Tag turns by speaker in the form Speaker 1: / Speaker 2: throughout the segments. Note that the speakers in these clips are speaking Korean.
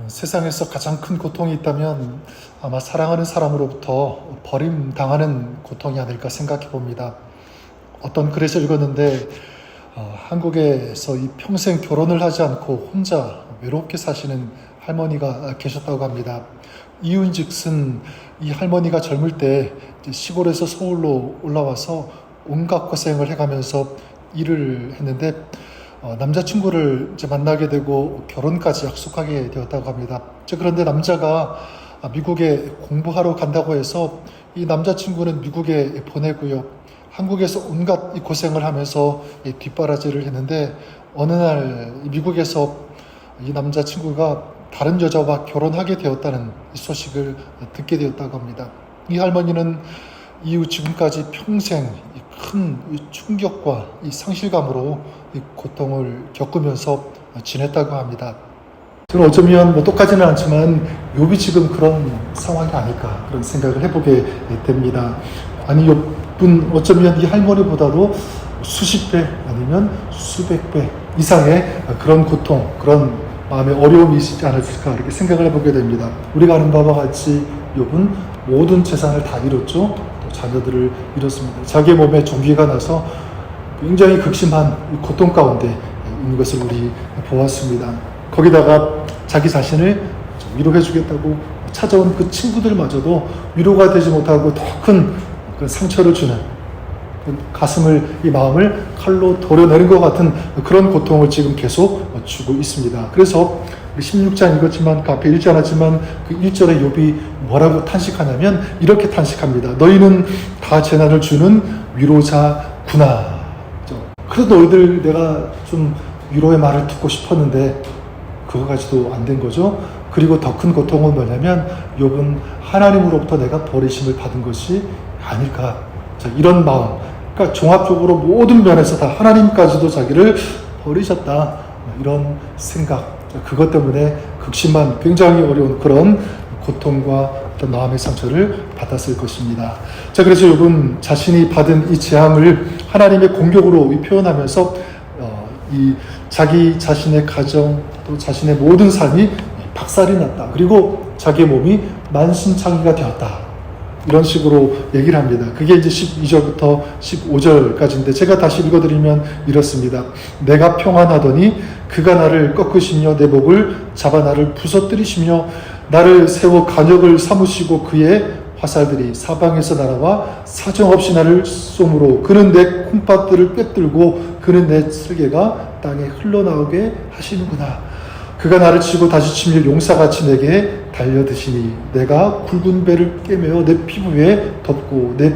Speaker 1: 세상에서 가장 큰 고통이 있다면 아마 사랑하는 사람으로부터 버림당하는 고통이 아닐까 생각해 봅니다. 어떤 글에서 읽었는데 한국에서 이 평생 결혼을 하지 않고 혼자 외롭게 사시는 할머니가 계셨다고 합니다. 이유인즉슨 이 할머니가 젊을 때 시골에서 서울로 올라와서 온갖 고생을 해가면서 일을 했는데 남자친구를 이제 만나게 되고 결혼까지 약속하게 되었다고 합니다. 그런데 남자가 미국에 공부하러 간다고 해서 이 남자친구는 미국에 보내고요. 한국에서 온갖 고생을 하면서 뒷바라지를 했는데 어느 날 미국에서 이 남자친구가 다른 여자와 결혼하게 되었다는 소식을 듣게 되었다고 합니다. 이 할머니는 이후 지금까지 평생 큰 충격과 이 상실감으로 이 고통을 겪으면서 지냈다고 합니다. 저는 어쩌면 똑같지는 않지만 욥이 지금 그런 상황이 아닐까 그런 생각을 해보게 됩니다. 아니 욥은 어쩌면 이 할머니보다도 수십 배 아니면 수백 배 이상의 그런 고통, 그런 마음의 어려움이 있지 않았을까 이렇게 생각을 해보게 됩니다. 우리가 아는 바와 같이 욥은 모든 재산을 다 잃었죠. 또 자녀들을 잃었습니다. 자기의 몸에 종기가 나서 굉장히 극심한 고통 가운데 있는 것을 우리 보았습니다. 거기다가 자기 자신을 위로해 주겠다고 찾아온 그 친구들마저도 위로가 되지 못하고 더 큰 상처를 주는, 가슴을, 이 마음을 칼로 도려내는 것 같은 그런 고통을 지금 계속 주고 있습니다. 그래서 16장 읽었지만 그 앞에 읽지 않았지만 그 1절에 욥이 뭐라고 탄식하냐면 이렇게 탄식합니다. 너희는 다 재난을 주는 위로자구나. 그래도 너희들 내가 좀 위로의 말을 듣고 싶었는데 그거까지도 안 된 거죠. 그리고 더 큰 고통은 뭐냐면 욥은 하나님으로부터 내가 버리심을 받은 것이 아닐까. 이런 마음. 그러니까 종합적으로 모든 면에서 다 하나님까지도 자기를 버리셨다. 이런 생각. 그것 때문에 극심한 굉장히 어려운 그런 고통과 어떤 마음의 상처를 받았을 것입니다. 그래서 욥은 자신이 받은 이 재앙을 하나님의 공격으로 표현하면서 이 자기 자신의 가정 또 자신의 모든 삶이 박살이 났다. 그리고 자기의 몸이 만신창이가 되었다. 이런 식으로 얘기를 합니다. 그게 이제 12절부터 15절까지인데 제가 다시 읽어드리면 이렇습니다. 내가 평안하더니 그가 나를 꺾으시며 내 목을 잡아 나를 부서뜨리시며 나를 세워 간역을 삼으시고 그의 화살들이 사방에서 날아와 사정없이 나를 쏘므로 그는 내 콩팥들을 꿰뚫고 그는 내 쓸개가 땅에 흘러나오게 하시는구나. 그가 나를 치고 다시 치며 용사같이 내게 달려드시니 내가 굵은 배를 꿰매어 내 피부에 덮고 내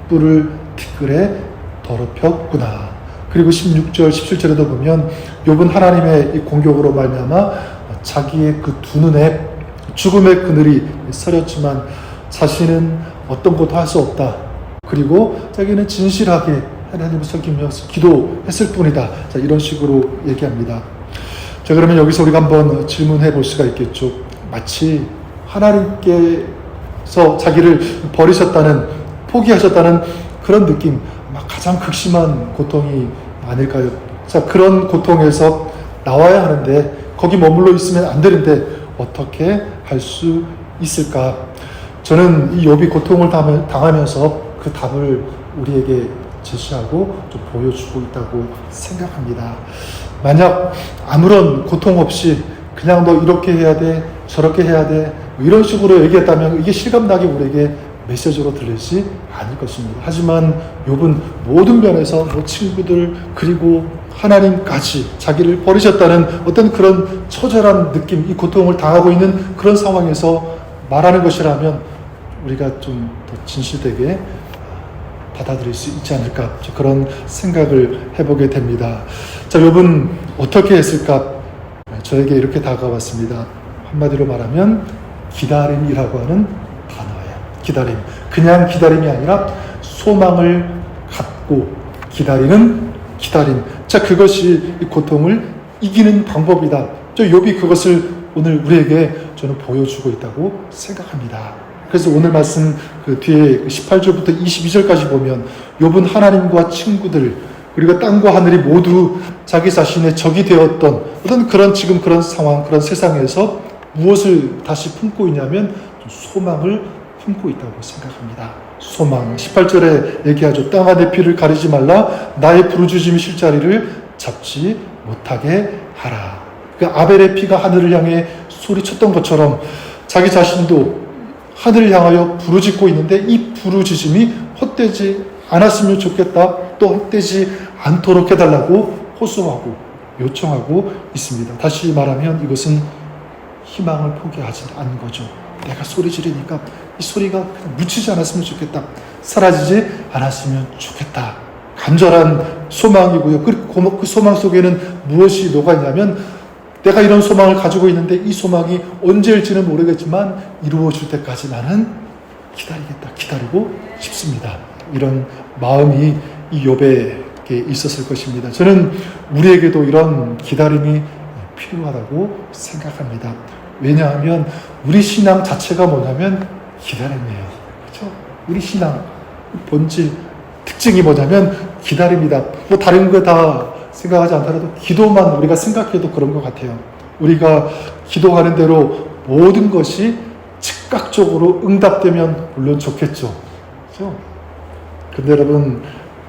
Speaker 1: 뿔을 티끌에 더럽혔구나. 그리고 16절 17절에도 보면 욥은 하나님의 이 공격으로 말미암아 자기의 그 두 눈에 죽음의 그늘이 서렸지만 자신은 어떤 것도 할 수 없다. 그리고 자기는 진실하게 하나님을 섬기면서 기도했을 뿐이다. 이런 식으로 얘기합니다. 그러면 여기서 우리가 한번 질문해 볼 수가 있겠죠. 마치 하나님께서 자기를 버리셨다는, 포기하셨다는 그런 느낌, 가장 극심한 고통이 아닐까요? 그런 고통에서 나와야 하는데 거기 머물러 있으면 안 되는데 어떻게 할 수 있을까? 저는 이 욥이 고통을 당하면서 그 답을 우리에게 제시하고 좀 보여주고 있다고 생각합니다. 만약 아무런 고통 없이 그냥 너 이렇게 해야 돼, 저렇게 해야 돼, 이런 식으로 얘기했다면 이게 실감나게 우리에게 메시지로 들리지 않을 것입니다. 하지만 욥은 모든 면에서 친구들 그리고 하나님까지 자기를 버리셨다는 어떤 그런 처절한 느낌, 이 고통을 당하고 있는 그런 상황에서 말하는 것이라면 우리가 좀 더 진실되게 받아들일 수 있지 않을까 그런 생각을 해보게 됩니다. 욥은 어떻게 했을까? 저에게 이렇게 다가왔습니다. 한마디로 말하면 기다림이라고 하는 단어예요. 기다림. 그냥 기다림이 아니라 소망을 갖고 기다리는 기다림. 그것이 이 고통을 이기는 방법이다. 욥이 그것을 오늘 우리에게 저는 보여주고 있다고 생각합니다. 그래서 오늘 말씀 그 뒤에 18절부터 22절까지 보면 욥은 하나님과 친구들 그리고 땅과 하늘이 모두 자기 자신의 적이 되었던 어떤 그런 지금 그런 상황, 그런 세상에서 무엇을 다시 품고 있냐면 소망을 품고 있다고 생각합니다. 소망. 18절에 얘기하죠. 땅 안의 피를 가리지 말라. 나의 부르짖음이 쉴 자리를 잡지 못하게 하라. 그 아벨의 피가 하늘을 향해 소리쳤던 것처럼 자기 자신도 하늘을 향하여 부르짖고 있는데 이 부르짖음이 헛되지 않았으면 좋겠다. 또 헛되지 않도록 해달라고 호소하고 요청하고 있습니다. 다시 말하면 이것은 희망을 포기하지 않은 거죠. 내가 소리 지르니까 이 소리가 묻히지 않았으면 좋겠다. 사라지지 않았으면 좋겠다. 간절한 소망이고요. 그리고 그 소망 속에는 무엇이 녹아있냐면 내가 이런 소망을 가지고 있는데 이 소망이 언제일지는 모르겠지만 이루어질 때까지 나는 기다리겠다. 기다리고 싶습니다. 이런 마음이 이 욥에게 있었을 것입니다. 저는 우리에게도 이런 기다림이 필요하다고 생각합니다. 왜냐하면 우리 신앙 자체가 뭐냐면 기다림이에요. 그렇죠? 우리 신앙 본질 특징이 뭐냐면 기다림이다. 뭐 다른 거 다 생각하지 않더라도 기도만 우리가 생각해도 그런 것 같아요. 우리가 기도하는 대로 모든 것이 즉각적으로 응답되면 물론 좋겠죠. 그렇죠? 근데 여러분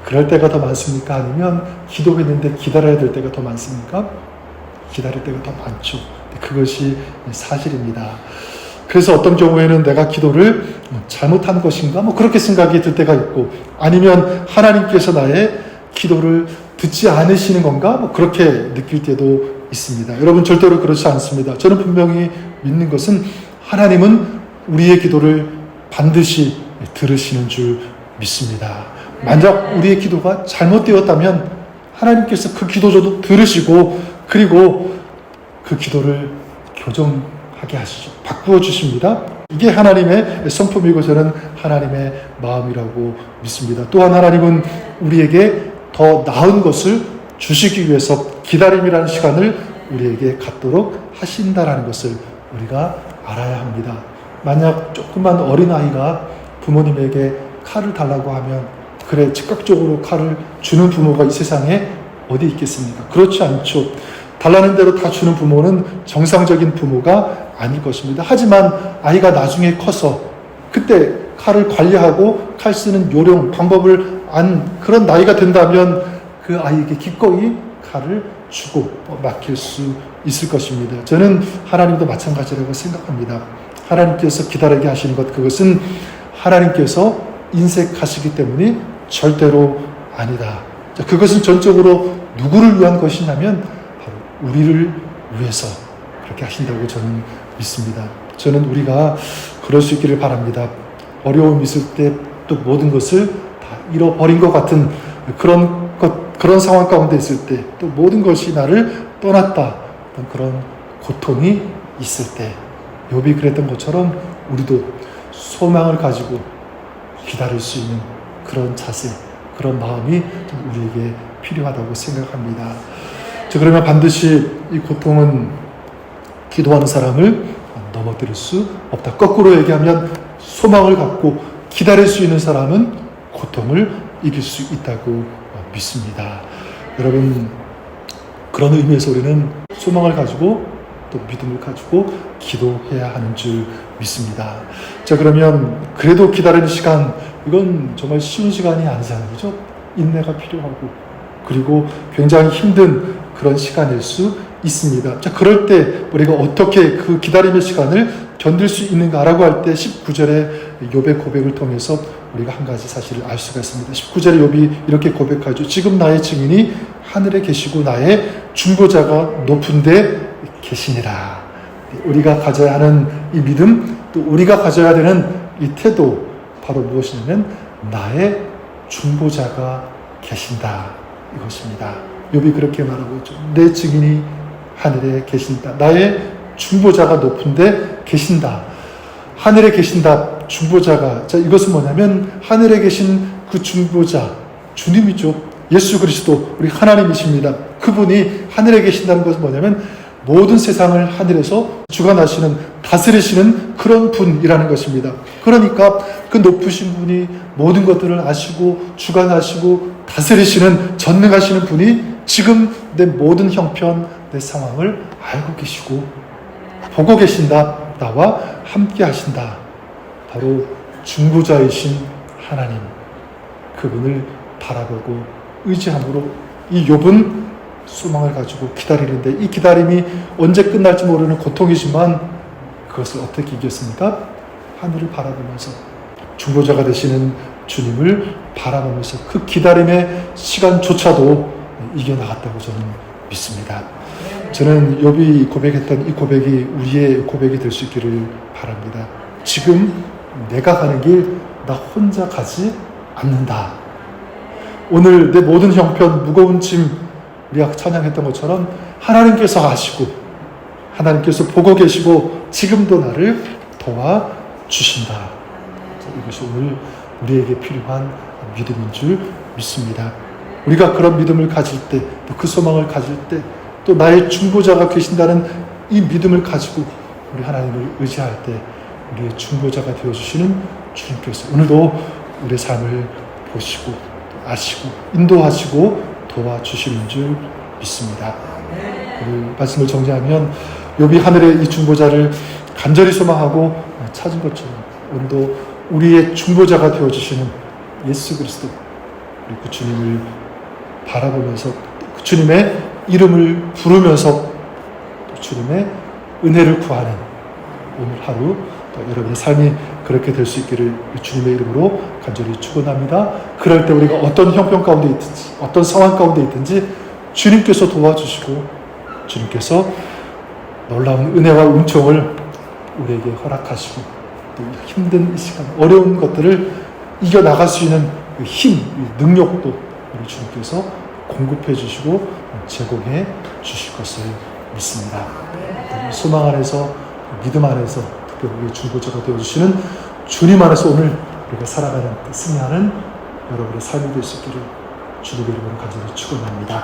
Speaker 1: 그럴 때가 더 많습니까? 아니면 기도했는데 기다려야 될 때가 더 많습니까? 기다릴 때가 더 많죠. 그것이 사실입니다. 그래서 어떤 경우에는 내가 기도를 잘못한 것인가? 뭐 그렇게 생각이 들 때가 있고, 아니면 하나님께서 나의 기도를 듣지 않으시는 건가? 뭐 그렇게 느낄 때도 있습니다. 여러분 절대로 그렇지 않습니다. 저는 분명히 믿는 것은 하나님은 우리의 기도를 반드시 들으시는 줄 믿습니다. 만약 우리의 기도가 잘못되었다면 하나님께서 그 기도조도 들으시고 그리고 그 기도를 교정하게 하시죠. 바꾸어 주십니다. 이게 하나님의 성품이고 저는 하나님의 마음이라고 믿습니다. 또한 하나님은 우리에게 더 나은 것을 주시기 위해서 기다림이라는 시간을 우리에게 갖도록 하신다라는 것을 우리가 알아야 합니다. 만약 조그만 어린아이가 부모님에게 칼을 달라고 하면 그래 즉각적으로 칼을 주는 부모가 이 세상에 어디 있겠습니까? 그렇지 않죠. 달라는 대로 다 주는 부모는 정상적인 부모가 아닐 것입니다. 하지만 아이가 나중에 커서 그때 칼을 관리하고 칼 쓰는 요령, 방법을 안 그런 나이가 된다면 그 아이에게 기꺼이 칼을 주고 맡길 수 있을 것입니다. 저는 하나님도 마찬가지라고 생각합니다. 하나님께서 기다리게 하시는 것, 그것은 하나님께서 인색하시기 때문이 절대로 아니다. 그것은 전적으로 누구를 위한 것이냐면 바로 우리를 위해서 그렇게 하신다고 저는 믿습니다. 저는 우리가 그럴 수 있기를 바랍니다. 어려움이 있을 때 또 모든 것을 다 잃어버린 것 같은 그런 상황 가운데 있을 때 또 모든 것이 나를 떠났다. 그런 고통이 있을 때 욥이 그랬던 것처럼 우리도 소망을 가지고 기다릴 수 있는 그런 자세, 그런 마음이 우리에게 필요하다고 생각합니다. 그러면 반드시 이 고통은 기도하는 사람을 넘어뜨릴 수 없다. 거꾸로 얘기하면 소망을 갖고 기다릴 수 있는 사람은 고통을 이길 수 있다고 믿습니다. 여러분 그런 의미에서 우리는 소망을 가지고 또 믿음을 가지고 기도해야 하는 줄 믿습니다. 자, 그러면 그래도 기다리는 시간, 이건 정말 쉬운 시간이 아니잖아요. 그죠? 인내가 필요하고 그리고 굉장히 힘든 그런 시간일 수 있습니다. 자, 그럴 때 우리가 어떻게 그 기다림의 시간을 견딜 수 있는가라고 할 때 19절의 욥의 고백을 통해서 우리가 한 가지 사실을 알 수가 있습니다. 19절에 욥이 이렇게 고백하죠. 지금 나의 증인이 하늘에 계시고 나의 중보자가 높은 데 계시니라. 우리가 가져야 하는 이 믿음, 또 우리가 가져야 되는 이 태도, 바로 무엇이냐면 나의 중보자가 계신다, 이것입니다. 욥이 그렇게 말하고 있죠. 내 증인이 하늘에 계신다. 나의 중보자가 높은 데 계신다. 하늘에 계신다. 중보자가. 자, 이것은 뭐냐면 하늘에 계신 그 중보자, 주님이죠. 예수 그리스도, 우리 하나님이십니다. 그분이 하늘에 계신다는 것은 뭐냐면 모든 세상을 하늘에서 주관하시는, 다스리시는 그런 분이라는 것입니다. 그러니까 그 높으신 분이 모든 것들을 아시고 주관하시고 다스리시는, 전능하시는 분이 지금 내 모든 형편, 내 상황을 알고 계시고 보고 계신다. 나와 함께 하신다. 바로 중보자이신 하나님, 그분을 바라보고 의지함으로 이 욥은 소망을 가지고 기다리는데, 이 기다림이 언제 끝날지 모르는 고통이지만 그것을 어떻게 이겼습니까? 하늘을 바라보면서, 중보자가 되시는 주님을 바라보면서 그 기다림의 시간조차도 이겨나갔다고 저는 믿습니다. 저는 욥이 고백했던 이 고백이 우리의 고백이 될 수 있기를 바랍니다. 지금 내가 가는 길 나 혼자 가지 않는다. 오늘 내 모든 형편, 무거운 짐, 우리가 찬양했던 것처럼 하나님께서 아시고 하나님께서 보고 계시고 지금도 나를 도와주신다. 이것이 오늘 우리에게 필요한 믿음인 줄 믿습니다. 우리가 그런 믿음을 가질 때, 또 그 소망을 가질 때, 또 나의 중보자가 계신다는 이 믿음을 가지고 우리 하나님을 의지할 때 우리의 중보자가 되어주시는 주님께서 오늘도 우리의 삶을 보시고 아시고 인도하시고 도와주시는 줄 믿습니다. 오늘 말씀을 정리하면 욥이 하늘의 이 중보자를 간절히 소망하고 찾은 것처럼 오늘도 우리의 중보자가 되어주시는 예수 그리스도, 우리 그 주님을 바라보면서 그 주님의 이름을 부르면서 또 주님의 은혜를 구하는 오늘 하루, 또 여러분의 삶이 그렇게 될 수 있기를 주님의 이름으로 간절히 축원합니다. 그럴 때 우리가 어떤 형편 가운데 있든지 어떤 상황 가운데 있든지 주님께서 도와주시고 주님께서 놀라운 은혜와 은총을 우리에게 허락하시고 또 힘든 이 시간, 어려운 것들을 이겨나갈 수 있는 힘, 능력도 우리 주님께서 공급해 주시고 제공해 주실 것을 믿습니다. 소망 안에서, 믿음 안에서, 특별히 우리 중보자가 되어주시는 주님 안에서 오늘 우리가 살아가는, 승리하는 여러분의 삶이 될 수 있기를 주님의 이름으로 간절히 축원합니다.